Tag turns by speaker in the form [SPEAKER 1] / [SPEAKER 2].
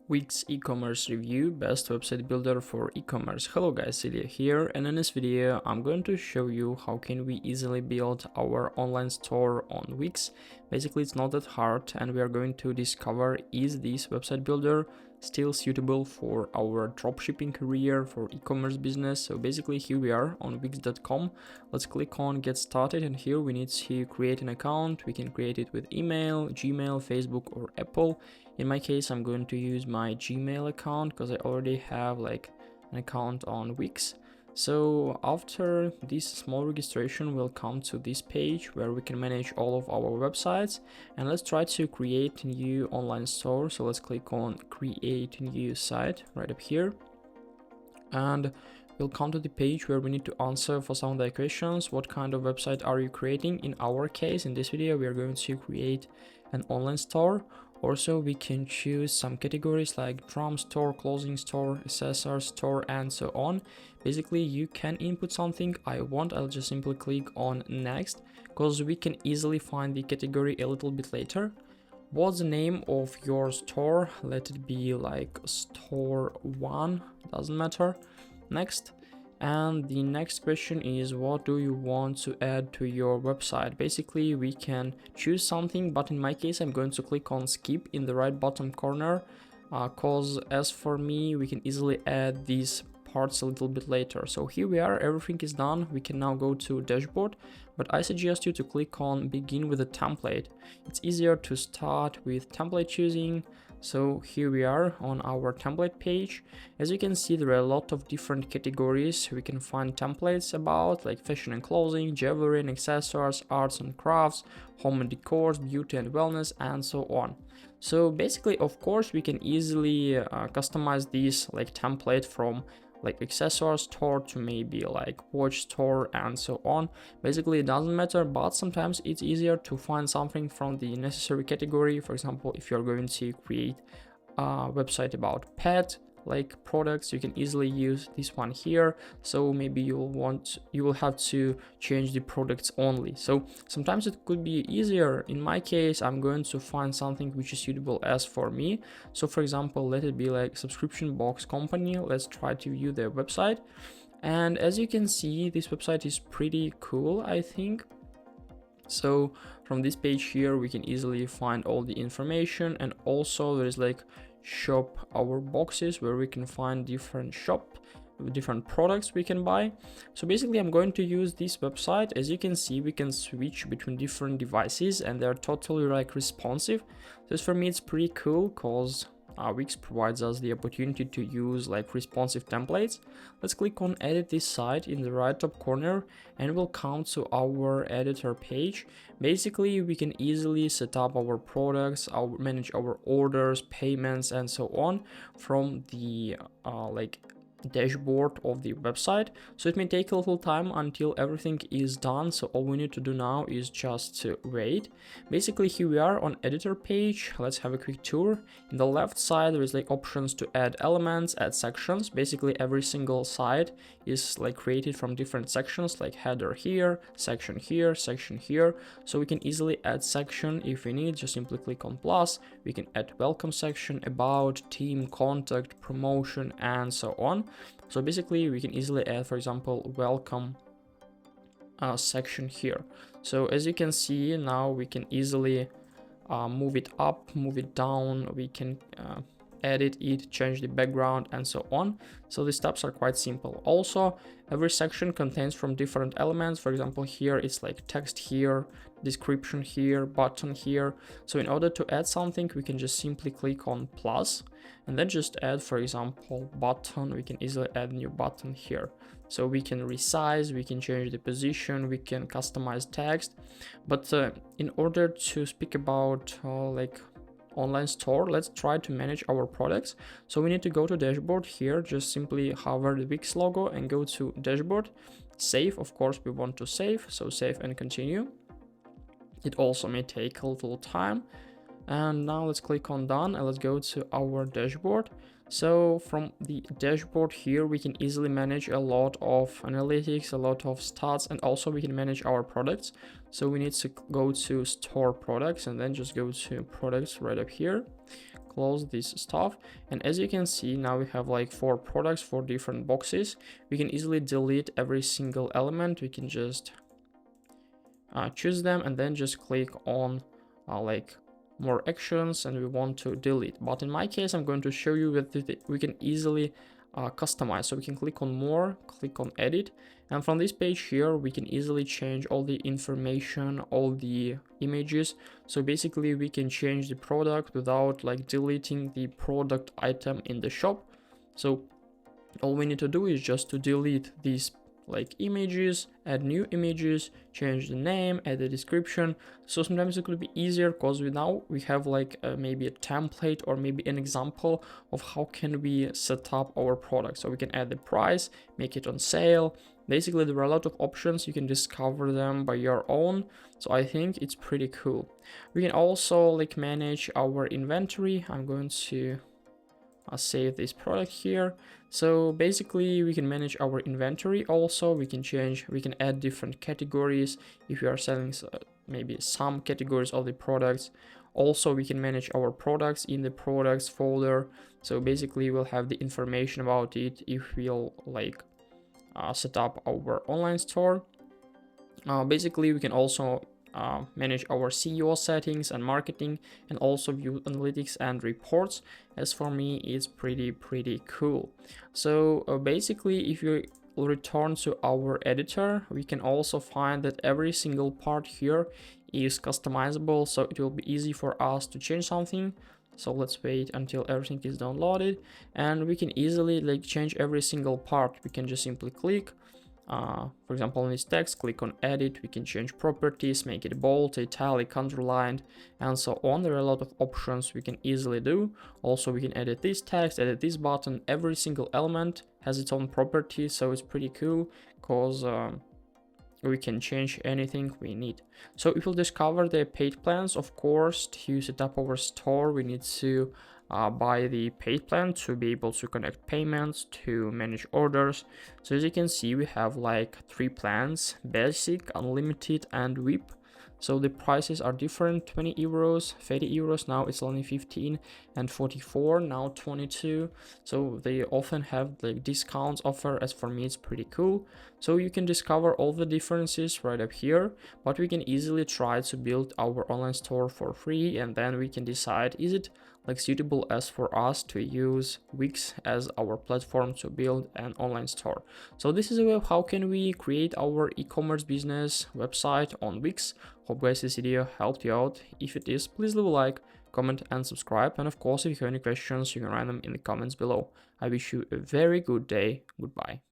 [SPEAKER 1] Wix Ecommerce review, best website builder for e-commerce. Hello guys, Celia here, and in this video I'm going to show you how can we easily build our online store on Wix. Basically it's not that hard, and we are going to discover is this website builder still suitable for our dropshipping career, for e-commerce business. So basically here we are on wix.com. Let's click on get started, and here we need to create an account. We can create it with email, Gmail, Facebook or Apple. In my case, I'm going to use my Gmail account because I already have like an account on Wix. So after this small registration, we'll come to this page where we can manage all of our websites, and let's try to create a new online store. So let's click on create new site right up here, and we'll come to the page where we need to answer for some of the questions. What kind of website are you creating? In our case, in this video, we are going to create an online store. Also, we can choose some categories like drum store, clothing store, accessory store, and so on. Basically, you can input something. I'll just simply click on next because we can easily find the category a little bit later. What's the name of your store? Let it be like store 1, doesn't matter. Next. And the next question is, what do you want to add to your website? Basically, we can choose something, but in my case, I'm going to click on skip in the right bottom corner, because as for me, we can easily add these parts a little bit later. So here we are, everything is done. We can now go to dashboard, but I suggest you to click on begin with a template. It's easier to start with template choosing. So here we are on our template page. As you can see, there are a lot of different categories we can find templates about, like fashion and clothing, jewelry and accessories, arts and crafts, home and decor, beauty and wellness, and so on. So basically, of course, we can easily customize this like template from like accessory store to maybe like watch store and so on. Basically it doesn't matter, but sometimes it's easier to find something from the necessary category. For example, if you're going to create a website about pet like products, you can easily use this one here. So maybe you will have to change the products only. So sometimes it could be easier. In my case, I'm going to find something which is suitable as for me. So for example, let it be like subscription box company. Let's try to view their website, and as you can see, this website is pretty cool, I think. So from this page here, we can easily find all the information, and also there is like shop our boxes where we can find different products we can buy. So basically I'm going to use this website. As you can see, we can switch between different devices and they're totally like responsive. This for me it's pretty cool because Wix provides us the opportunity to use like responsive templates. Let's click on edit this site in the right top corner, and we'll come to our editor page. Basically we can easily set up our products, manage our orders, payments, and so on from the like dashboard of the website. So it may take a little time until everything is done, so all we need to do now is just to wait. Basically here we are on editor page. Let's have a quick tour. In the left side there is like options to add elements, add sections. Basically every single site is like created from different sections, like header here, section here, section here. So we can easily add section if we need. Just simply click on plus. We can add welcome section, about, team, contact, promotion, and so on. So basically we can easily add, for example, welcome section here. So as you can see, now we can easily move it up, move it down. We can edit it, change the background, and so on. So the steps are quite simple. Also, every section contains from different elements. For example, here it's like text here, description here, button here. So in order to add something, we can just simply click on plus and then just add, for example, button. We can easily add a new button here. So we can resize, we can change the position, we can customize text. But in order to speak about like online store, let's try to manage our products. So we need to go to dashboard here, just simply hover the Wix logo and go to dashboard. Save, of course we want to save, so save and continue. It also may take a little time. And now let's click on done and let's go to our dashboard. So from the dashboard here, we can easily manage a lot of analytics, a lot of stats, and also we can manage our products. So we need to go to store products and then just go to products right up here. close this stuff. And as you can see, now we have like 4 products, 4 different boxes. We can easily delete every single element. We can just choose them and then just click on like more actions, and we want to delete. But in my case, I'm going to show you that we can easily customize. So we can click on more, click on edit, and from this page here we can easily change all the information, all the images. So basically we can change the product without like deleting the product item in the shop. So all we need to do is just to delete these like images, add new images, change the name, add the description. So sometimes it could be easier because we have like maybe a template or maybe an example of how can we set up our product. So we can add the price, make it on sale. Basically there are a lot of options. You can discover them by your own. So I think it's pretty cool. We can also like manage our inventory. I'm going to save this product here. So basically we can manage our inventory. Also we can add different categories if you are selling maybe some categories of the products. Also we can manage our products in the products folder. So basically we'll have the information about it if we'll like set up our online store. Basically we can also manage our SEO settings and marketing, and also view analytics and reports. As for me, it's pretty cool. So basically if you return to our editor, we can also find that every single part here is customizable, so it will be easy for us to change something. So let's wait until everything is downloaded, and we can easily like change every single part. We can just simply click, for example, in this text, click on edit. We can change properties, make it bold, italic, underlined, and so on. There are a lot of options we can easily do. Also we can edit this text, edit this button. Every single element has its own properties, so it's pretty cool because we can change anything we need. So if we'll discover the paid plans, of course, to set up our store we need to buy the paid plan to be able to connect payments, to manage orders. So as you can see, we have like 3 plans: basic, unlimited, and VIP. So the prices are different: 20 euros, 30 euros, now it's only 15, and 44, now 22. So they often have like discounts offer. As for me, it's pretty cool. So you can discover all the differences right up here, but we can easily try to build our online store for free, and then we can decide, is it like suitable as for us to use Wix as our platform to build an online store. So this is a way of how can we create our e-commerce business website on Wix. Hope guys this video helped you out. If it is, please leave a like, comment, and subscribe. And of course, if you have any questions, you can write them in the comments below. I wish you a very good day. Goodbye.